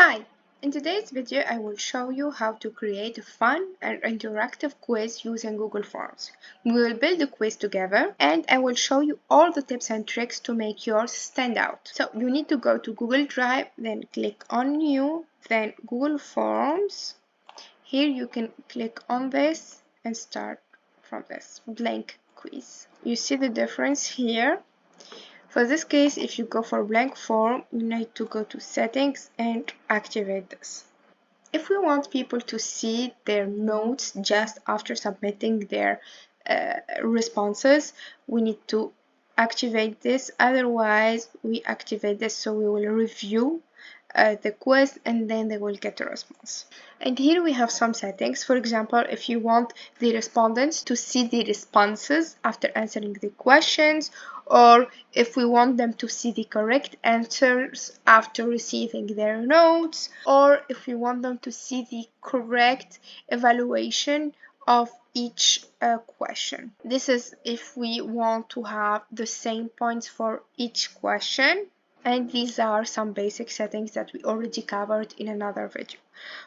Hi! In today's video, I will show you how to create a fun and interactive quiz using Google Forms. We will build a quiz together and I will show you all the tips and tricks to make yours stand out. So you need to go to Google Drive, then click on New, then Google Forms. Here you can click on this and start from this blank quiz. You see the difference here? For this case, if you go for blank form, you need to go to settings and activate this. If we want people to see their notes just after submitting their responses, we need to activate this. Otherwise, we activate this so we will review the quiz and then they will get a response. And here we have some settings. For example, if you want the respondents to see the responses after answering the questions, or if we want them to see the correct answers after receiving their notes, or if we want them to see the correct evaluation of each question. This is if we want to have the same points for each question. And these are some basic settings that we already covered in another video.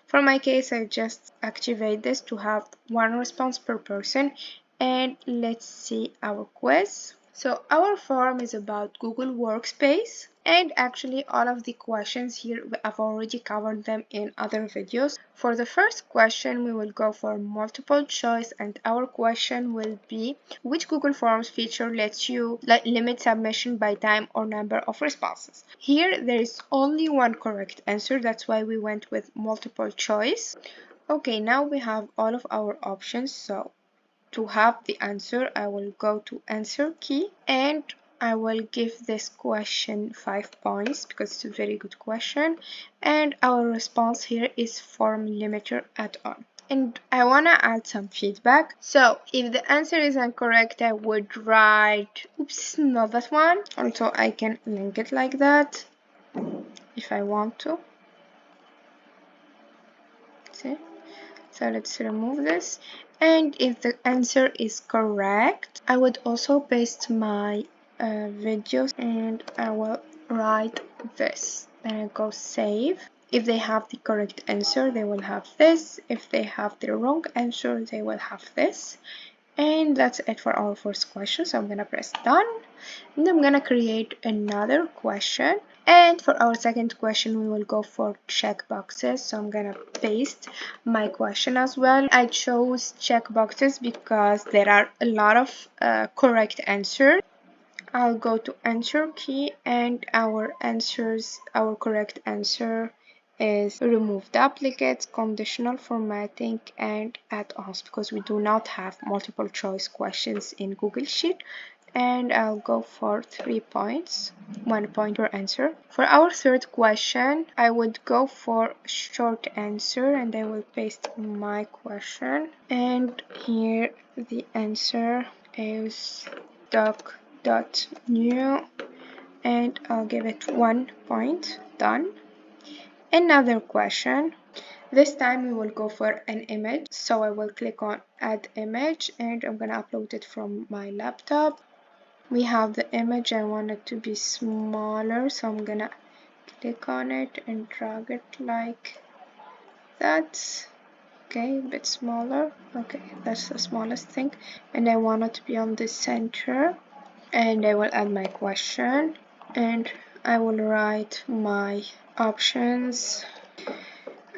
For my case, I just activate this to have one response per person. And let's see our quiz. So our form is about Google Workspace, and actually all of the questions here I've already covered them in other videos. For the first question, we will go for multiple choice, and our question will be which Google Forms feature lets you limit submission by time or number of responses. Here there is only one correct answer, that's why we went with multiple choice. Okay, now we have all of our options, so to have the answer, I will go to answer key and I will give this question 5 points because it's a very good question. And our response here is form limiter add-on. And I want to add some feedback. So if the answer is incorrect, I would write, oops, not that one. Also, I can link it like that if I want to. See? So let's remove this. And if the answer is correct, I would also paste my videos and I will write this. Then I go save. If they have the correct answer, they will have this. If they have the wrong answer, they will have this. And that's it for our first question. So I'm gonna press done. And I'm gonna create another question. And for our second question, we will go for checkboxes. So I'm gonna paste my question as well. I chose checkboxes because there are a lot of correct answers. I'll go to answer key and our correct answer is remove duplicates, conditional formatting, and add-ons because we do not have multiple choice questions in Google Sheet. And I'll go for 3 points, 1 point per answer. For our third question, I would go for short answer and I will paste my question. And here the answer is doc.new and I'll give it 1 point. Done. Another question. This time we will go for an image. So I will click on add image and I'm gonna upload it from my laptop. We have the image. I want it to be smaller, so I'm gonna click on it and drag it like that. Okay, a bit smaller. Okay, that's the smallest thing. And I want it to be on the center. And I will add my question. And I will write my options.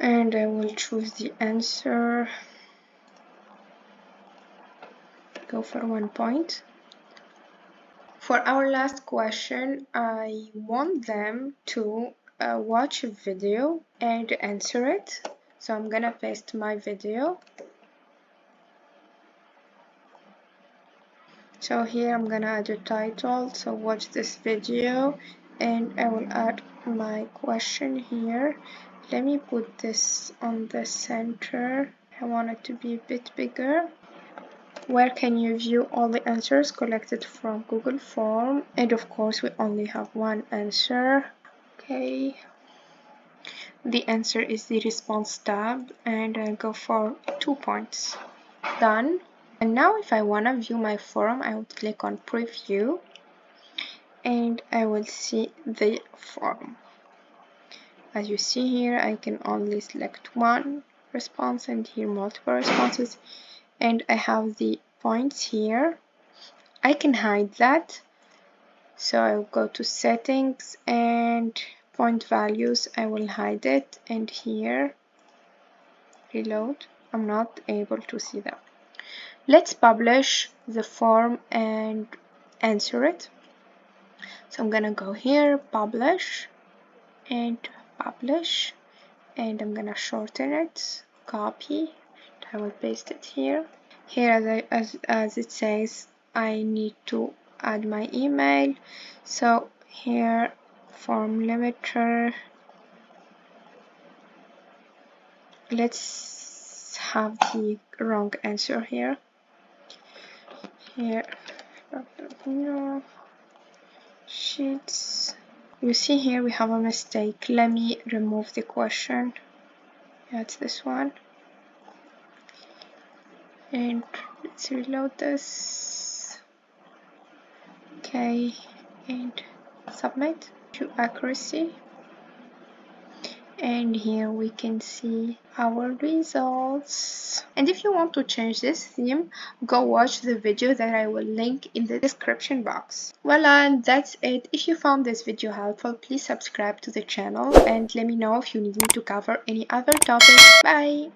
And I will choose the answer. Go for 1 point. For our last question, I want them to watch a video and answer it. So I'm gonna paste my video. So here I'm gonna add a title. So watch this video and I will add my question here. Let me put this on the center. I want it to be a bit bigger. Where can you view all the answers collected from Google Form? And of course, we only have one answer. Okay. The answer is the response tab, and I go for 2 points. Done. And now if I want to view my form, I would click on preview, and I will see the form. As you see here, I can only select one response and here multiple responses, and I have the points here. I can hide that, so I'll go to settings and point values. I will hide it, and here reload. I'm not able to see them. Let's publish the form and answer it. So I'm gonna go here, publish, and publish, and I'm gonna shorten it, copy, I will paste it here. Here, as it says, I need to add my email. So here, form limiter. Let's have the wrong answer here. Here, sheets. You see here we have a mistake. Let me remove the question. Yeah, it's this one. And let's reload this. Okay, and submit to accuracy. And here we can see our results. And if you want to change this theme, go watch the video that I will link in the description box. Well, and that's it. If you found this video helpful, please subscribe to the channel and let me know if you need me to cover any other topic. Bye!